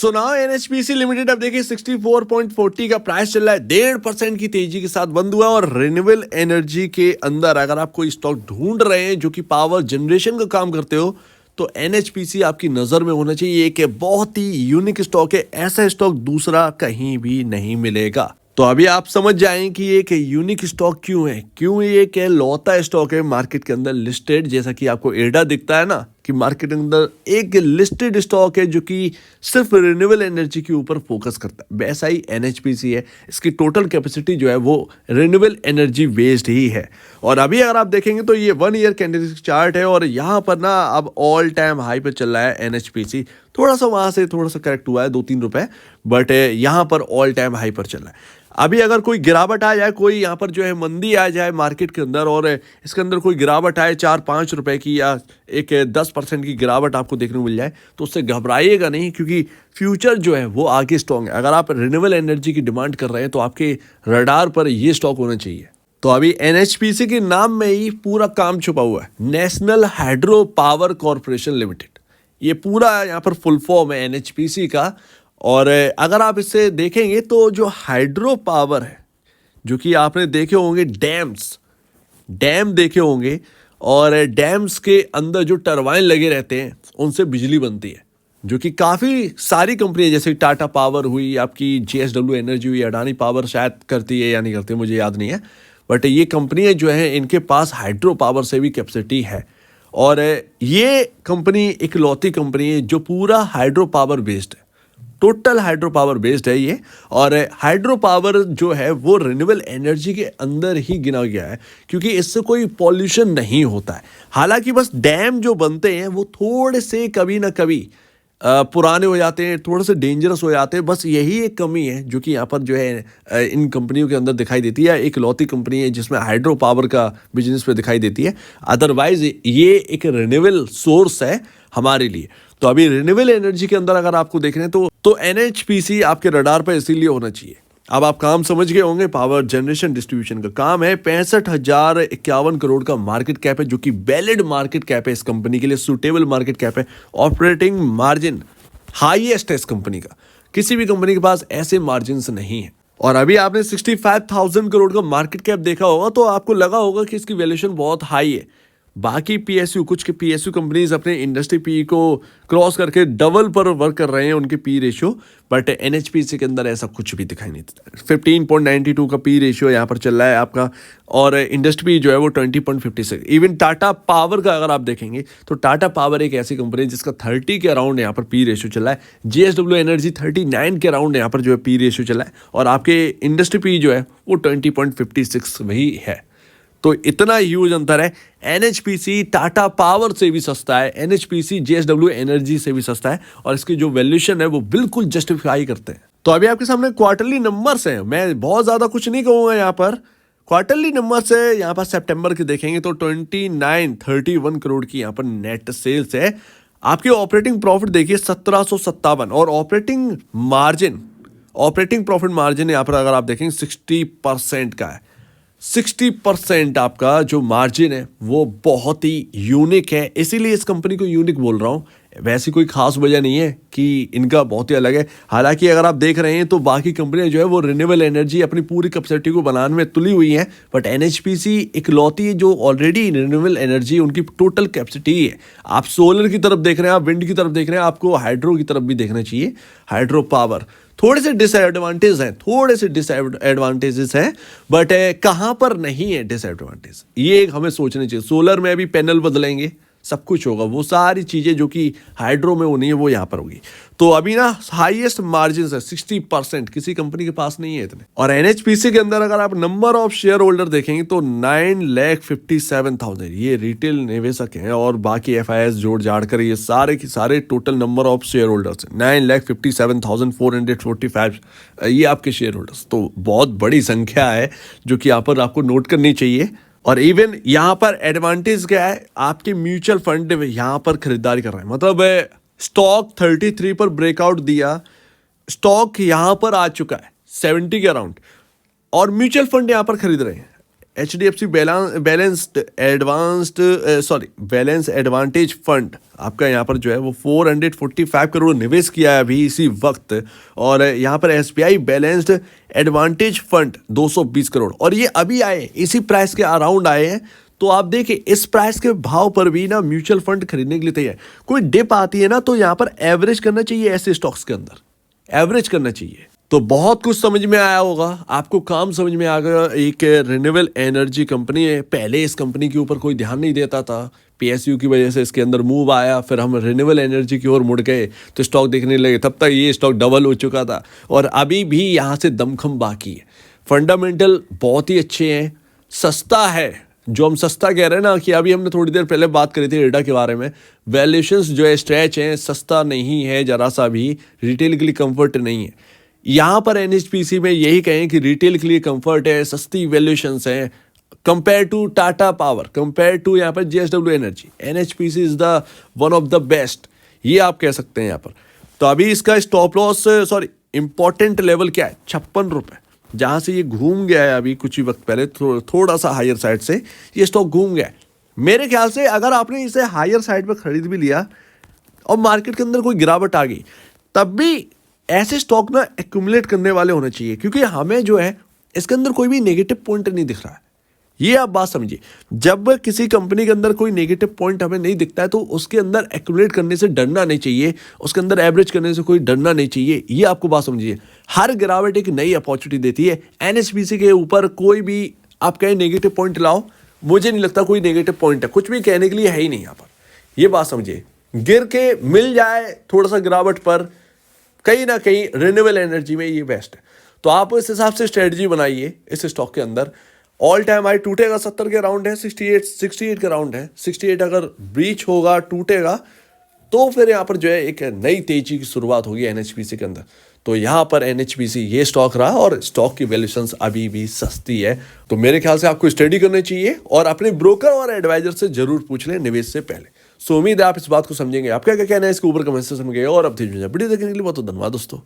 So now NHPC limited अब देखिए 64.40 का प्राइस चल रहा है, 1.5% की तेजी के साथ बंद हुआ। और रिन्यूएबल एनर्जी के अंदर अगर आप कोई स्टॉक ढूंढ रहे हैं जो कि पावर जनरेशन का काम करते हो तो एनएचपीसी आपकी नजर में होना चाहिए। एक बहुत ही यूनिक स्टॉक है, ऐसा स्टॉक दूसरा कहीं भी नहीं मिलेगा। तो अभी आप समझ जाएं कि एक यूनिक स्टॉक क्यों है, क्यों ये एक लौता स्टॉक है मार्केट के अंदर लिस्टेड। जैसा कि आपको एडा दिखता है ना कि मार्केट के अंदर एक लिस्टेड स्टॉक है जो कि सिर्फ रिन्यूएबल एनर्जी के ऊपर फोकस करता है, वैसा ही एनएचपीसी है। इसकी टोटल कैपेसिटी जो है वो रिन्यूएबल एनर्जी बेस्ड ही है। और अभी अगर आप देखेंगे तो ये 1 ईयर कैंडलस्टिक चार्ट है और यहाँ पर ना अब ऑल टाइम हाई पे चल रहा है एनएचपीसी। थोड़ा सा वहां से थोड़ा सा करेक्ट हुआ है 2-3 रुपए, बट यहाँ पर ऑल टाइम हाई पर चल रहा है। अभी अगर कोई गिरावट आ जाए, कोई यहाँ पर जो है मंदी आ जाए मार्केट के अंदर और इसके अंदर कोई गिरावट आए 4-5 रुपए की या एक 10% की गिरावट आपको देखने को मिल जाए तो उससे घबराइएगा नहीं, क्योंकि फ्यूचर जो है वो आगे स्ट्रॉन्ग है। अगर आप रिन्यूएबल एनर्जी की डिमांड कर रहे हैं तो आपके रडार पर ये स्टॉक होना चाहिए। तो अभी एनएचपीसी के नाम में ही पूरा काम छुपा हुआ है, national hydro power corporation limited. ये पूरा यहाँ पर फुल फॉर्म है एनएचपीसी का। और अगर आप इसे देखेंगे तो जो हाइड्रो पावर है, जो कि आपने देखे होंगे डैम देखे होंगे, और डैम्स के अंदर जो टरबाइन लगे रहते हैं उनसे बिजली बनती है, जो कि काफ़ी सारी कंपनी जैसे टाटा पावर हुई, आपकी जेएसडब्ल्यू एनर्जी हुई, अडानी पावर शायद करती है या नहीं करती है मुझे याद नहीं है, बट ये कंपनियां जो हैं इनके पास हाइड्रो पावर से भी कैपेसिटी है। और ये कंपनी एक लौती कंपनी है जो पूरा हाइड्रो पावर बेस्ड है, टोटल हाइड्रो पावर बेस्ड है ये। और हाइड्रो पावर जो है वो रिन्यूएबल एनर्जी के अंदर ही गिना गया है, क्योंकि इससे कोई पॉल्यूशन नहीं होता है। हालांकि बस डैम जो बनते हैं वो थोड़े से कभी ना कभी पुराने हो जाते हैं, थोड़े से डेंजरस हो जाते हैं, बस यही एक कमी है जो कि यहाँ पर जो है इन कंपनियों के अंदर दिखाई देती है। एक लौती कंपनी है जिसमें हाइड्रो पावर का बिजनेस पे दिखाई देती है, अदरवाइज ये एक रिन्यूएबल सोर्स है हमारे लिए। तो अभी रिन्यूएबल एनर्जी के अंदर अगर आपको देख रहे हैं तो एनएचपीसी आपके रडार पर इसीलिए होना चाहिए। अब आप काम समझ गए होंगे, पावर जनरेशन डिस्ट्रीब्यूशन का काम है। 65,051 करोड़ का मार्केट कैप है, जो कि वैलिड मार्केट कैप है इस कंपनी के लिए, सूटेबल मार्केट कैप है। ऑपरेटिंग मार्जिन हाईएस्ट है इस कंपनी का, किसी भी कंपनी के पास ऐसे मार्जिन नहीं है। और अभी आपने 65,000 करोड़ का मार्केट कैप देखा होगा तो आपको लगा होगा कि इसकी वैल्यूएशन बहुत हाई है। बाकी पीएसयू, कुछ के पीएसयू कंपनीज अपने इंडस्ट्री पी को क्रॉस करके डबल पर वर्क कर रहे हैं उनके पी रेशियो, बट एनएचपीसी के अंदर ऐसा कुछ भी दिखाई नहीं देता। 15.92 का पी रेशियो यहाँ पर चल रहा है आपका, और इंडस्ट्री पी जो है वो 20.56। इवन टाटा पावर का अगर आप देखेंगे तो टाटा पावर एक ऐसी कंपनी है जिसका 30 के अराउंड यहाँ पर पी रेशियो चल रहा है। जेएसडब्ल्यू एनर्जी 39 के अराउंड यहाँ पर जो है पी रेशियो चल रहा है, और आपके इंडस्ट्री पी जो है वो 20.56 वही है। तो इतना ह्यूज अंतर है। एनएचपीसी टाटा पावर से भी सस्ता है, एनएचपीसी जेएसडब्ल्यू एनर्जी से भी सस्ता है, और इसकी जो वैल्यूएशन है वो बिल्कुल जस्टिफाई करते हैं। तो अभी आपके सामने क्वार्टरली नंबर्स हैं, मैं बहुत ज़्यादा कुछ नहीं कहूँगा यहाँ पर। क्वार्टरली नंबर्स है यहाँ पर सितंबर के देखेंगे तो 2931 करोड़ की यहाँ पर नेट सेल्स है। आपकी ऑपरेटिंग प्रॉफिट देखिए 1757, और ऑपरेटिंग प्रॉफिट मार्जिन यहाँ पर अगर आप देखेंगे 60% का है। 60% आपका जो मार्जिन है वो बहुत ही यूनिक है, इसीलिए इस कंपनी को यूनिक बोल रहा हूँ। वैसी कोई खास वजह नहीं है कि इनका बहुत ही अलग है। हालांकि अगर आप देख रहे हैं तो बाकी कंपनियां जो है वो रिन्यूएबल एनर्जी अपनी पूरी कैपेसिटी को बनाने में तुली हुई हैं, बट एनएचपीसी इकलौती है जो ऑलरेडी रिन्यूएबल एनर्जी उनकी टोटल कैपेसिटी है। आप सोलर की तरफ देख रहे हैं, आप विंड की तरफ देख रहे हैं, आपको हाइड्रो की तरफ भी देखना चाहिए। हाइड्रो पावर थोड़े से डिसएडवांटेजेस हैं, बट कहाँ पर नहीं है डिसएडवांटेज, ये हमें सोचना चाहिए। सोलर में अभी पैनल बदलेंगे, सब कुछ होगा, वो सारी चीज़ें जो कि हाइड्रो में होनी है वो यहाँ पर होगी। तो अभी ना हाईएस्ट मार्जिन है 60%, किसी कंपनी के पास नहीं है इतने। और एनएचपीसी के अंदर अगर आप नंबर ऑफ शेयर होल्डर देखेंगे तो 9,57,000 ये रिटेल निवेशक हैं, और बाकी एफआईएस जोड़ जाड़ कर ये सारे के सारे total number of share holders 9,57,445 ये आपके शेयर होल्डर्स। तो बहुत बड़ी संख्या है जो कि यहाँ पर आपको नोट करनी चाहिए। और इवन यहाँ पर एडवांटेज क्या है, आपके म्यूचुअल फंड यहाँ पर खरीदारी कर रहे हैं, मतलब स्टॉक 33 पर ब्रेकआउट दिया, स्टॉक यहाँ पर आ चुका है 70 के अराउंड, और म्यूचुअल फंड यहाँ पर खरीद रहे हैं। HDFC बैलेंस एडवांटेज फंड आपका यहाँ पर जो है वो 445 करोड़ निवेश किया है अभी इसी वक्त। और यहाँ पर SBI balanced advantage fund 220 crore, और ये अभी आए, इसी प्राइस के अराउंड आए हैं। तो आप देखिए इस प्राइस के भाव पर भी ना म्यूचुअल फंड खरीदने के लिए तैयार। कोई डिप आती है ना तो यहाँ पर एवरेज करना चाहिए, ऐसे स्टॉक्स के अंदर एवरेज करना चाहिए। तो बहुत कुछ समझ में आया होगा आपको, काम समझ में आ गया। एक रिन्यूएबल एनर्जी कंपनी है, पहले इस कंपनी के ऊपर कोई ध्यान नहीं देता था, PSU की वजह से इसके अंदर मूव आया, फिर हम रिन्यूएबल एनर्जी की ओर मुड़ गए तो स्टॉक देखने लगे, तब तक ये स्टॉक डबल हो चुका था और अभी भी यहाँ से दमखम बाकी है। फंडामेंटल बहुत ही अच्छे हैं, सस्ता है। जो हम सस्ता कह रहे हैं ना, कि अभी हमने थोड़ी देर पहले बात करी थी एडा के बारे में, वैल्यूएशंस जो है स्ट्रेच हैं, सस्ता नहीं है जरा सा भी, रिटेल के लिए कंफर्ट नहीं है। यहाँ पर NHPC में यही कहें कि रिटेल के लिए कंफर्ट है, सस्ती वैल्यूएशंस हैं compare to Tata Power, compare to यहाँ पर JSW Energy. NHPC is the one of the best, ये आप कह सकते हैं यहाँ पर। तो अभी इसका स्टॉप लॉस इंपॉर्टेंट लेवल क्या है, 56 रुपये, जहाँ से ये घूम गया है अभी कुछ ही वक्त पहले, थोड़ा सा हायर साइड से ये स्टॉक घूम गया है। मेरे ख्याल से अगर आपने इसे हायर साइड पर खरीद भी लिया और मार्केट के अंदर कोई गिरावट आ गई, तब भी ऐसे स्टॉक ना एक्यूमुलेट करने वाले होने चाहिए, क्योंकि हमें जो है इसके अंदर कोई भी नेगेटिव पॉइंट नहीं दिख रहा है। ये आप बात समझिए, जब किसी कंपनी के अंदर कोई नेगेटिव पॉइंट हमें नहीं दिखता है तो उसके अंदर एक्यूमुलेट करने से डरना नहीं चाहिए, उसके अंदर एवरेज करने से कोई डरना नहीं चाहिए। ये आपको बात समझिए, हर गिरावट एक नई अपॉर्चुनिटी देती है। NHPC के ऊपर कोई भी आप कहें नेगेटिव पॉइंट लाओ, मुझे नहीं लगता कोई नेगेटिव पॉइंट है, कुछ भी कहने के लिए है ही नहीं यहाँ पर। ये बात समझिए, गिर के मिल जाए थोड़ा सा गिरावट पर, कहीं ना कहीं रिन्यूएबल एनर्जी में ये बेस्ट है। तो आप इस हिसाब से स्ट्रेटजी बनाइए इस स्टॉक के अंदर। ऑल टाइम हाई टूटेगा 70 के अराउंड है, 68 के अराउंड है। 68 अगर ब्रीच होगा, टूटेगा, तो फिर यहाँ पर जो है एक नई तेजी की शुरुआत होगी NHPC के अंदर। तो यहाँ पर NHPC ये स्टॉक रहा और स्टॉक की वैल्यूएशंस अभी भी सस्ती है। तो मेरे ख्याल से आपको स्टडी करनी चाहिए और अपने ब्रोकर और एडवाइजर से जरूर पूछ लें निवेश से पहले। सो उम्मीद है आप इस बात को समझेंगे। आपका क्या कहना है इसके ऊपर कमेंट सेक्शन में गए, और अब वीडियो देखने के लिए बहुत धन्यवाद दोस्तों।